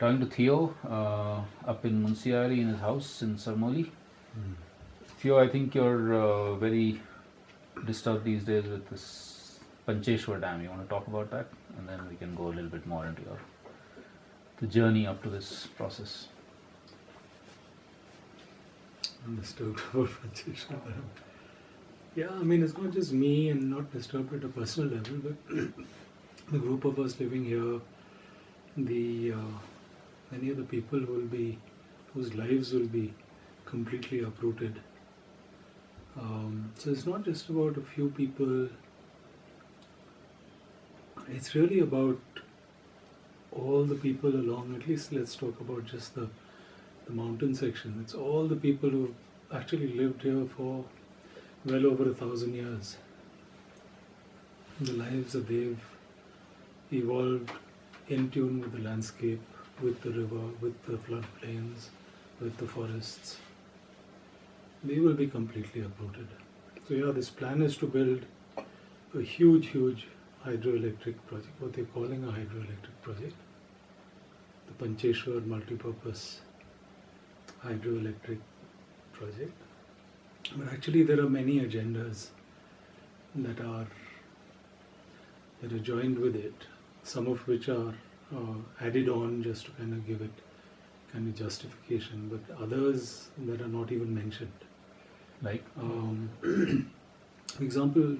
talking to Theo up in Munsiari in his house in Sarmoli. Theo, I think you're very disturbed these days with this Pancheshwar Dam. You want to talk about that? And then we can go a little bit more into the journey up to this process. I'm disturbed about Pancheshwar Dam. Yeah, I mean, it's not just me and not disturbed at a personal level, but the group of us living here, many of the people whose lives will be completely uprooted. So it's not just about a few people, it's really about all the people along, at least let's talk about just the mountain section. It's all the people who've actually lived here for well over 1,000 years. The lives that they've evolved in tune with the landscape, with the river, with the floodplains, with the forests. They will be completely uprooted. So yeah, this plan is to build a huge hydroelectric project, what they're calling a hydroelectric project. The Pancheshwar multipurpose hydroelectric project. But actually there are many agendas that are joined with it, some of which are added on just to kind of give it kind of justification, but others that are not even mentioned. Like? For example,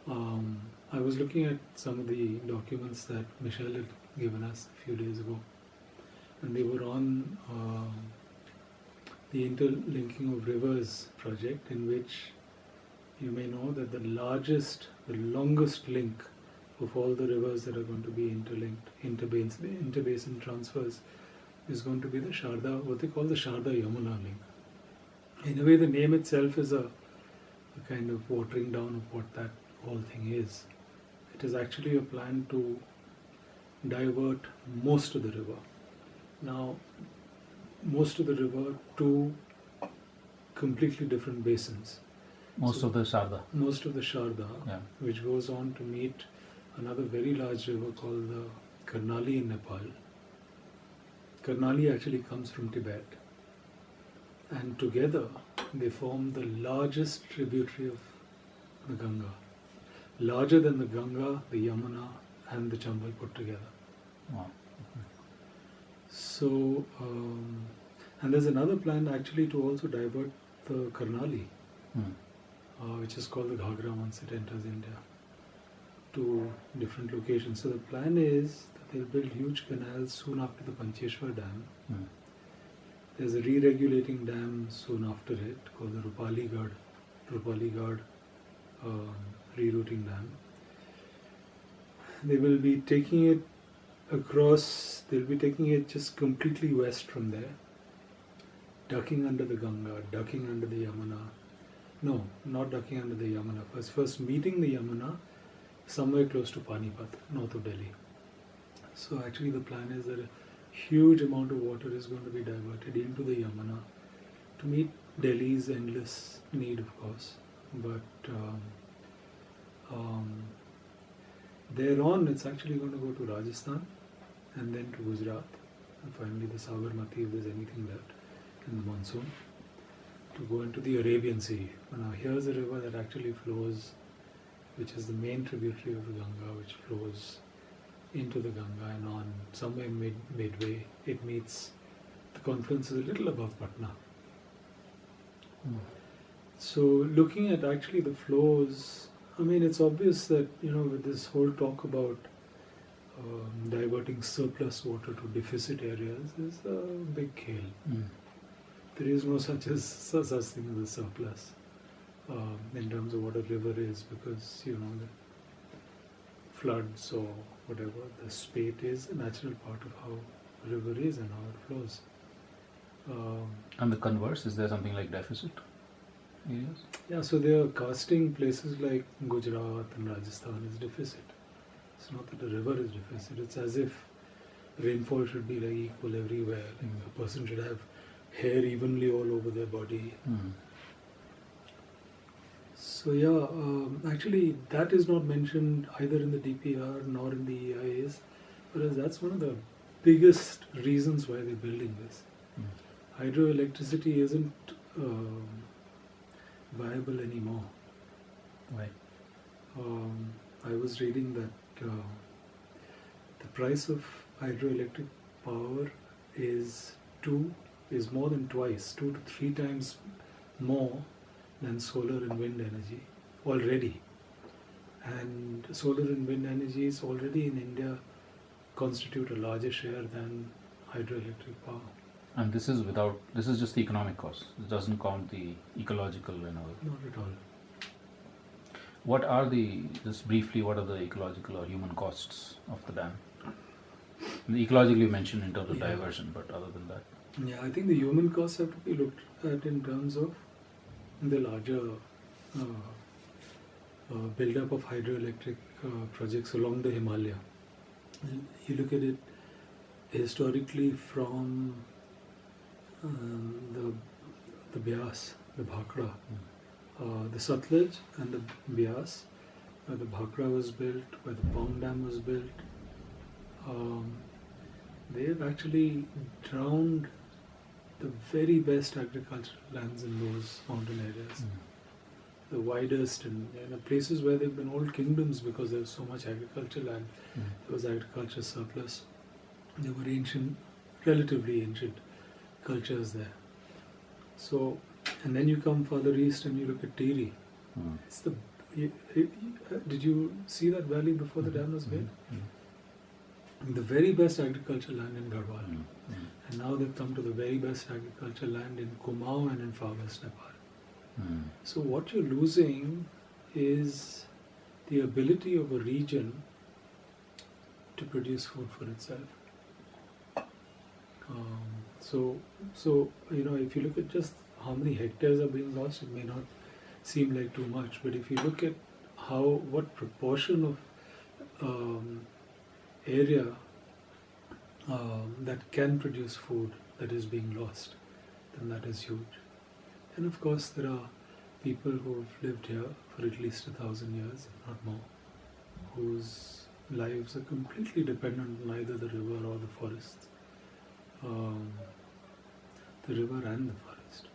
I was looking at some of the documents that Michelle had given us a few days ago, and they were on the interlinking of rivers project, in which you may know that the longest link of all the rivers that are going to be interlinked, interbasin transfers, is going to be the Sharda, what they call the Sharda-Yamuna link. In a way, the name itself is a kind of watering down of what that whole thing is. It is actually a plan to divert most of the river. Now, most of the river to completely different basins. Most of the Sharda, yeah, which goes on to meet another very large river called the Karnali in Nepal. Karnali actually comes from Tibet, and together they form the largest tributary of the Ganga, larger than the Ganga, the Yamuna and the Chambal put together. Wow. So, and there's another plan actually to also divert the Karnali, which is called the Ghagra once it enters India, to different locations. So the plan is that they'll build huge canals soon after the Pancheshwar Dam. There's a re-regulating dam soon after it called the Rupali Gad rerouting dam. They will be taking it across, they'll be taking it just completely west from there, ducking under the Ganga, ducking under the Yamuna. No, not ducking under the Yamuna. First meeting the Yamuna somewhere close to Panipat, north of Delhi. So actually the plan is that a huge amount of water is going to be diverted into the Yamuna to meet Delhi's endless need, of course. But thereon it's actually going to go to Rajasthan and then to Gujarat, and finally the Sabarmati, if there's anything left in the monsoon, to go into the Arabian Sea. Now here's a river that actually flows, which is the main tributary of the Ganga, which flows into the Ganga, and on somewhere midway it meets, the confluence is a little above Patna. So looking at actually the flows, I mean, it's obvious that, with this whole talk about diverting surplus water to deficit areas is a big kill. There is no such thing as a surplus in terms of what a river is, because the floods or whatever, the spate is a natural part of how a river is and how it flows. And the converse, is there something like deficit areas? Yeah, so they are casting places like Gujarat and Rajasthan as deficit. It's not that the river is deficit, it's as if rainfall should be like equal everywhere. Like a person should have hair evenly all over their body. So yeah, actually that is not mentioned either in the DPR nor in the EIAs, whereas that's one of the biggest reasons why they're building this. Mm. Hydroelectricity isn't viable anymore. Why? I was reading that the price of hydroelectric power is more than twice, 2 to 3 times more than solar and wind energy already. And solar and wind energies already in India constitute a larger share than hydroelectric power. And this is just the economic cost. It doesn't count the ecological and all. Not at all. Just briefly, what are the ecological or human costs of the dam? The ecological you mentioned in terms of diversion, but other than that? Yeah, I think the human costs have to be looked at in terms of the larger build-up of hydroelectric projects along the Himalaya. You look at it historically from the Beas, the Bhakra, the Sutlej and the Beas, where the Bhakra was built, where the Pong Dam was built. They have actually drowned the very best agricultural lands in those mountain areas. The widest and places where there have been old kingdoms because there was so much agricultural land. There was agriculture surplus. There were relatively ancient cultures there. So, and then you come further east and you look at Tiri. It's did you see that valley before the dam was made? The very best agricultural land in Garhwal. And now they've come to the very best agricultural land in Kumaon and in far west Nepal. So what you're losing is the ability of a region to produce food for itself. So if you look at just how many hectares are being lost, it may not seem like too much, but if you look at what proportion of area that can produce food that is being lost, then that is huge. And of course there are people who have lived here for at least 1,000 years, if not more, whose lives are completely dependent on either the river or the forests. The river and the forest,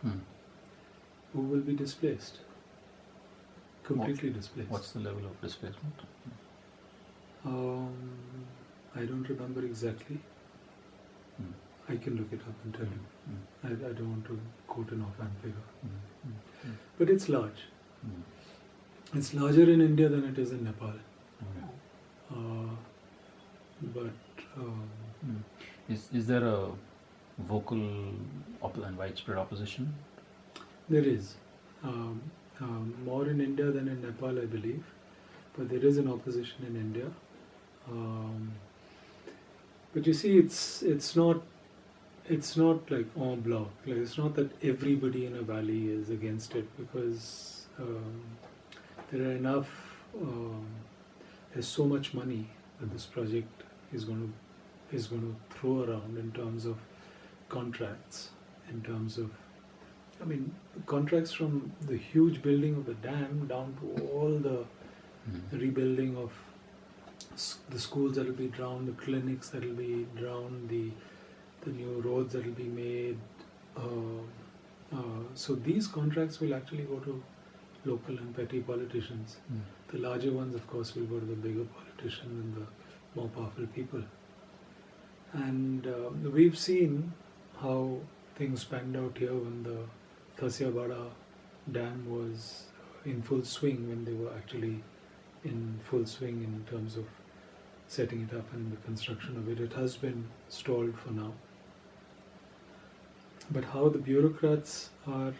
who will be displaced, completely displaced. What's the level of displacement? I don't remember exactly. I can look it up and tell you. I don't want to quote an offhand figure. But it's large. It's larger in India than it is in Nepal. Is there a vocal and widespread opposition? There is. More in India than in Nepal, I believe. But there is an opposition in India. But you see, it's not like en bloc. Like, it's not that everybody in a valley is against it, because there are enough. There's so much money that this project is going to throw around in terms of contracts, in terms of, contracts from the huge building of the dam down to all the rebuilding of the schools that will be drowned, the clinics that will be drowned, the new roads that will be made. So these contracts will actually go to local and petty politicians. The larger ones, of course, will go to the bigger politicians and the more powerful people. And we've seen how things panned out here when the Thasiabada Dam was in full swing, when they were actually in full swing in terms of setting it up and the construction of it. It has been stalled for now. But how the bureaucrats are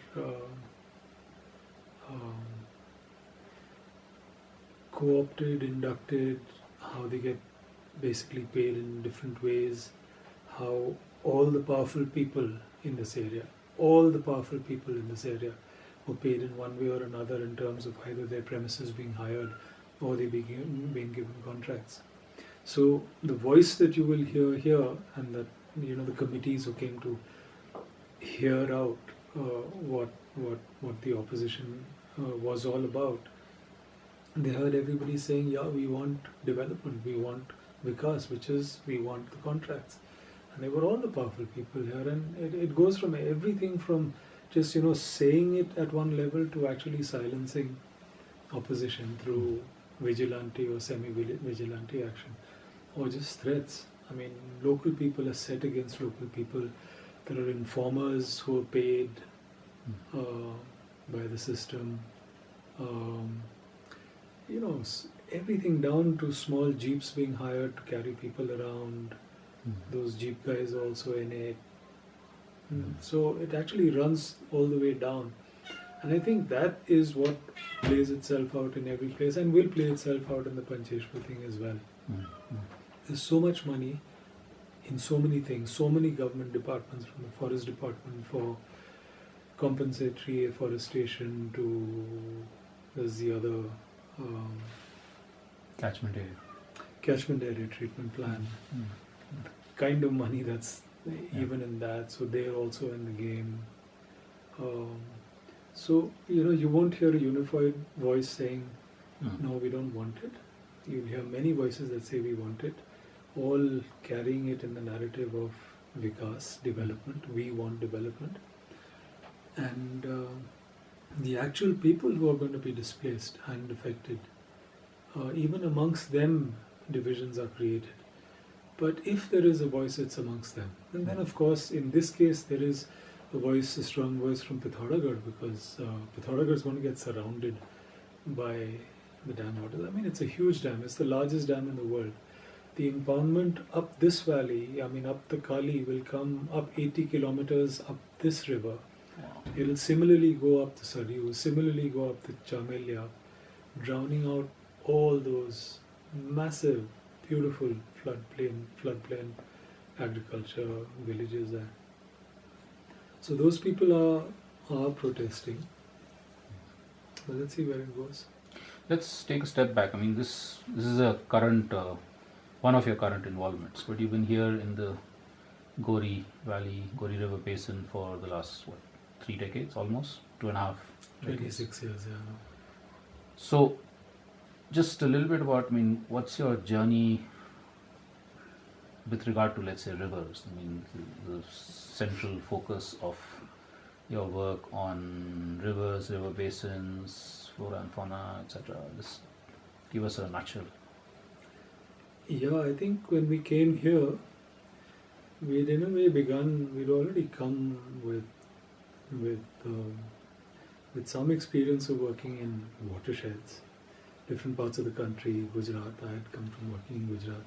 co-opted, inducted, how they get basically paid in different ways, how all the powerful people in this area were paid in one way or another in terms of either their premises being hired or they being given contracts. So the voice that you will hear here, and that the committees who came to hear out what the opposition was all about, they heard everybody saying, yeah, we want development, we want vikas, which is we want the contracts. and they were all the powerful people here. And it goes from everything from just saying it at one level to actually silencing opposition through vigilante or semi-vigilante action, or just threats. I mean, local people are set against local people. There are informers who are paid by the system. Everything down to small jeeps being hired to carry people around. Those jeep guys are also in it. So it actually runs all the way down. And I think that is what plays itself out in every place and will play itself out in the Pancheshwar thing as well. There's so much money in so many things, so many government departments, from the forest department for compensatory afforestation to there's the other Catchment area. catchment area treatment plan. The kind of money that's even in that, so they're also in the game. So you won't hear a unified voice saying, no, we don't want it. You'll hear many voices that say we want it, all carrying it in the narrative of Vikas, development, we want development. And the actual people who are going to be displaced and affected, even amongst them divisions are created. But if there is a voice, it's amongst them. And then of course, in this case, there is a strong voice from Pithoragarh, because Pithoragarh is going to get surrounded by the dam waters. I mean, it's a huge dam. It's the largest dam in the world. The impoundment up this valley, up the Kali, will come up 80 kilometers up this river. Wow. It'll similarly go up the Saryu, similarly go up the Chamelya, drowning out all those massive, beautiful floodplain agriculture villages there. So those people are protesting. So let's see where it goes. Let's take a step back. I mean, this is a current one of your current involvements, but you've been here in the Gori Valley, Gori River Basin for the last 3 decades, almost 2.5. 26 years, yeah. So, just a little bit about, what's your journey with regard to, let's say, rivers? The central focus of your work on rivers, river basins, flora and fauna, etc. Just give us a nutshell. Yeah, I think when we came here, we'd in a way we'd already come with some experience of working in watersheds, different parts of the country. Gujarat, I had come from working in Gujarat.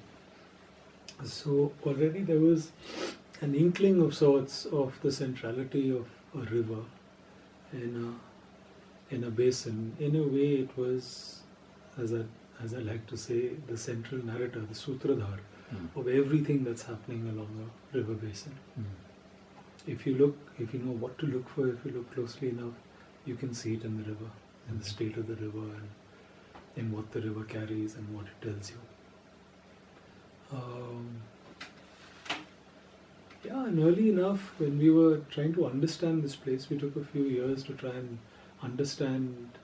So already there was an inkling of sorts of the centrality of a river in a basin. In a way, it was, as I like to say, the central narrator, the sutradhar of everything that's happening along a river basin. If you know what to look for, if you look closely enough, you can see it in the river, in the state of the river, and in what the river carries and what it tells you. And early enough, when we were trying to understand this place, we took a few years to try and understand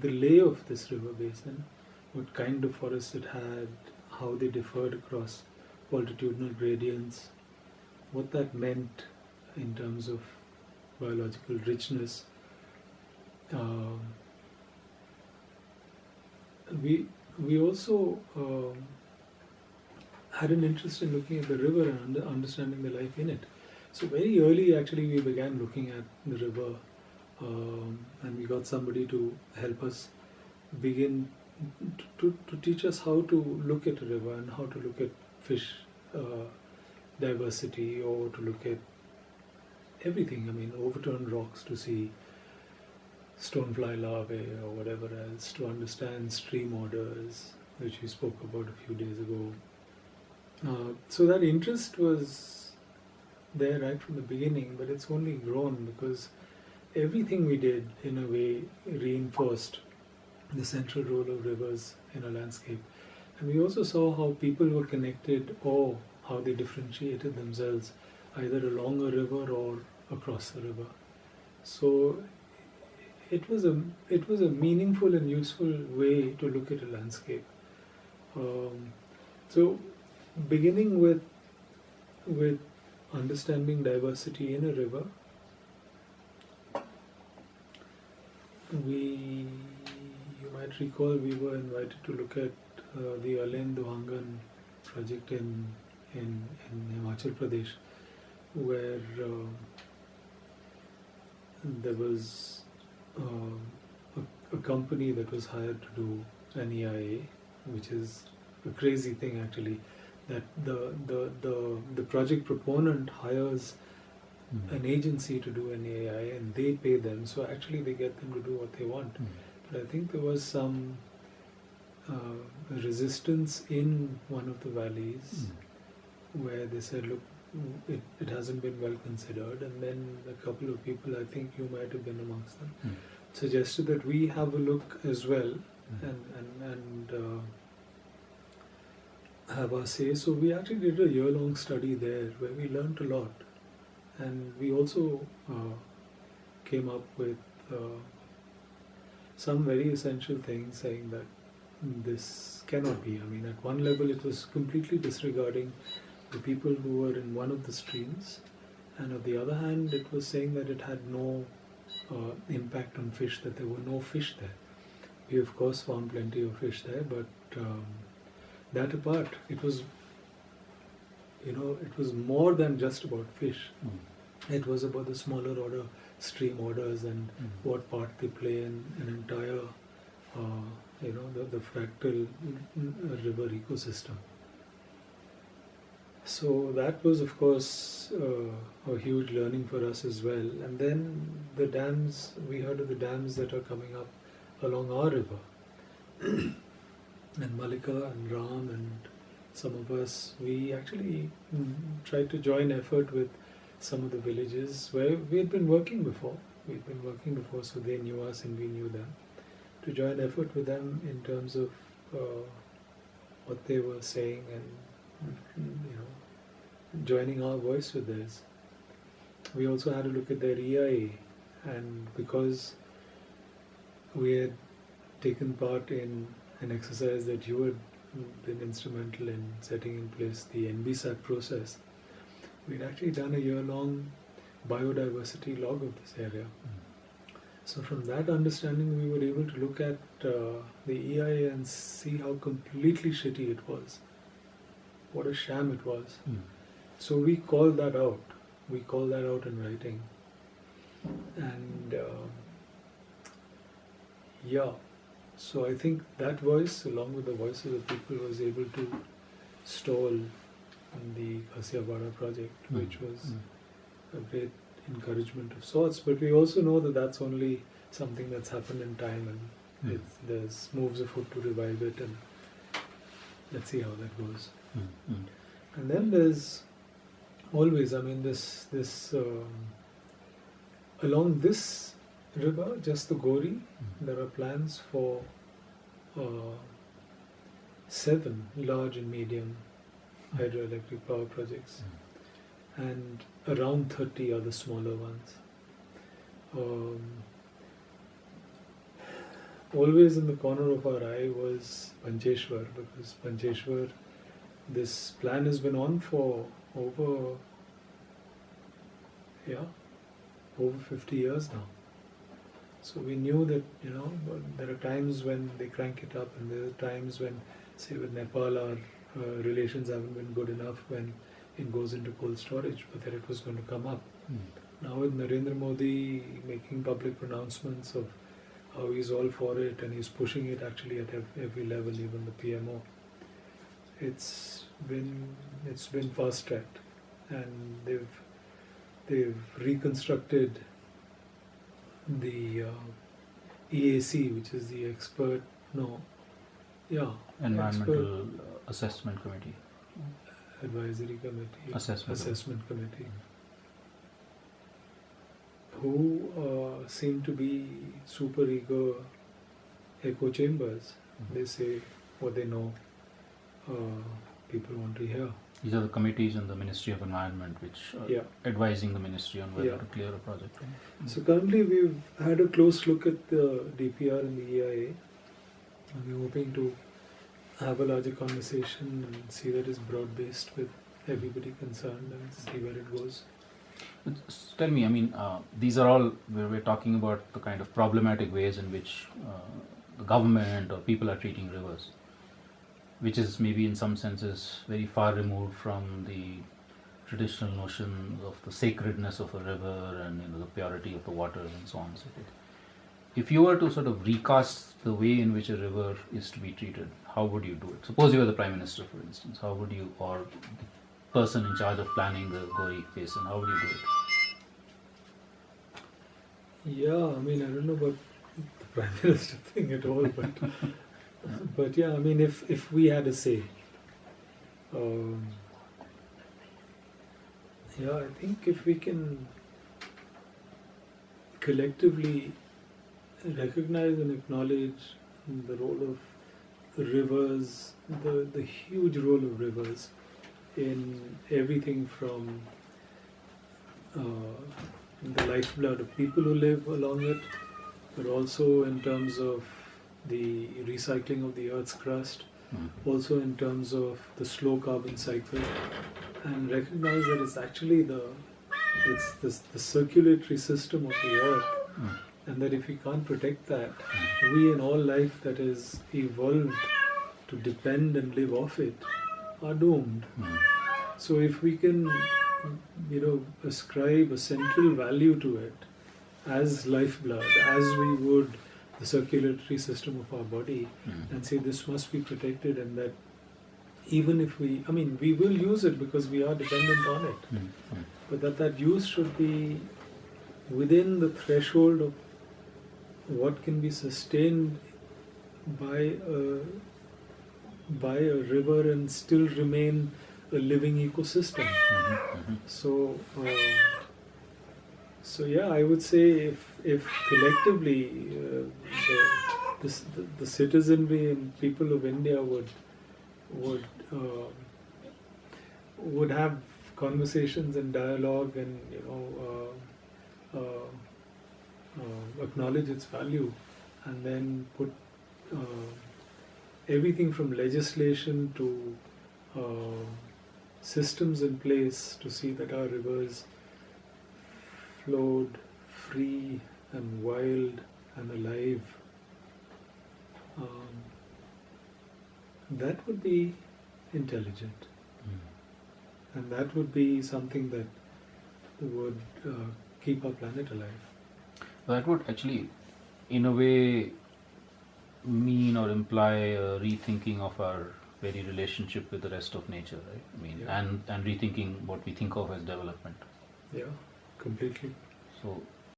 the lay of this river basin, what kind of forests it had, how they differed across altitudinal gradients, what that meant in terms of biological richness. We also had an interest in looking at the river and understanding the life in it. So very early, actually, we began looking at the river, and we got somebody to help us begin to teach us how to look at a river and how to look at fish diversity, or to look at everything. Overturned rocks to see stonefly larvae or whatever else, to understand stream orders, which we spoke about a few days ago. So that interest was there right from the beginning, but it's only grown because everything we did, in a way, reinforced the central role of rivers in a landscape. And we also saw how people were connected, or how they differentiated themselves, either along a river or across the river. So it was a meaningful and useful way to look at a landscape. So beginning with with understanding diversity in a river, you might recall we were invited to look at the Alen Duhangan project in Himachal Pradesh, where there was a company that was hired to do an EIA, which is a crazy thing actually, that the project proponent hires an agency to do an EIA and they pay them, so actually they get them to do what they want. But I think there was some resistance in one of the valleys where they said, look, it hasn't been well considered, and then a couple of people, I think you might have been amongst them, suggested that we have a look as well and have our say. So we actually did a year-long study there where we learnt a lot, and we also came up with some very essential things, saying that this cannot be. I mean, at one level it was completely disregarding the people who were in one of the streams, and on the other hand it was saying that it had no impact on fish, that there were no fish there. We of course found plenty of fish there, but that apart, it was more than just about fish. It was about the smaller order stream orders and what part they play in an entire the fractal river ecosystem. So that was of course a huge learning for us as well. And then the dams, we heard of the dams that are coming up along our river. And Malika and Ram and some of us, we actually tried to join effort with some of the villages where we had been working before. So they knew us and we knew them. To join effort with them in terms of what they were saying and joining our voice with theirs. We also had a look at their EIA, and because we had taken part in an exercise that you had been instrumental in setting in place, the NBSAT process, we'd actually done a year-long biodiversity log of this area. So from that understanding, we were able to look at the EIA and see how completely shitty it was. What a sham it was. So we called that out. We called that out in writing. And so I think that voice, along with the voices of people, was able to stall the Khasiabara project, which was a great encouragement of sorts. But we also know that that's only something that's happened in time, and there's moves afoot to revive it, and let's see how that goes. And then there's always, this along this river, just the Gori, there are plans for 7 large and medium hydroelectric power projects, and around 30 are the smaller ones. Always in the corner of our eye was Pancheshwar, because Pancheshwar, this plan has been on for over 50 years now. So we knew that, there are times when they crank it up, and there are times when, say with Nepal, our relations haven't been good enough when it goes into cold storage, but that it was going to come up. Now with Narendra Modi making public pronouncements of how he's all for it, and he's pushing it actually at every level, even the PMO, it's been fast tracked, and they've reconstructed the EAC, which is the Environmental Assessment Committee. Advisory Committee, Assessment Committee, who seem to be super eager echo chambers. They say what they know people want to hear. These are the committees in the Ministry of Environment which are advising the ministry on whether to clear a project. So currently we've had a close look at the DPR and the EIA, and we're hoping to have a larger conversation and see that it's broad-based with everybody concerned and see where it goes. Tell me, I mean, these are all where we're talking about the kind of problematic ways in which the government or people are treating rivers, which is maybe in some senses very far removed from the traditional notion of the sacredness of a river and the purity of the water and so on and so forth. If you were to sort of recast the way in which a river is to be treated, how would you do it? Suppose you were the Prime Minister, for instance. How would you, or the person in charge of planning the Gori Basin, how would you do it? Yeah, I mean, I don't know about the Prime Minister thing at all, but yeah, I mean, if we had a say, yeah, I think if we can collectively recognize and acknowledge the role of rivers, the huge role of rivers in everything from the lifeblood of people who live along it, but also in terms of the recycling of the Earth's crust, also in terms of the slow carbon cycle, and recognize that it's actually the circulatory system of the Earth, and that if we can't protect that, we and all life that is evolved to depend and live off it are doomed. So if we can, ascribe a central value to it as lifeblood, as we would the circulatory system of our body, and say this must be protected, and that even if we will use it because we are dependent on it, but that use should be within the threshold of what can be sustained by a river and still remain a living ecosystem. So yeah, I would say if collectively the citizenry and people of India would have conversations and dialogue and acknowledge its value, and then put everything from legislation to systems in place to see that our rivers flowed free and wild and alive. That would be intelligent, and that would be something that would keep our planet alive. That would actually, in a way, mean or imply a rethinking of our very relationship with the rest of nature, right? I mean, and rethinking what we think of as development. Yeah, completely. So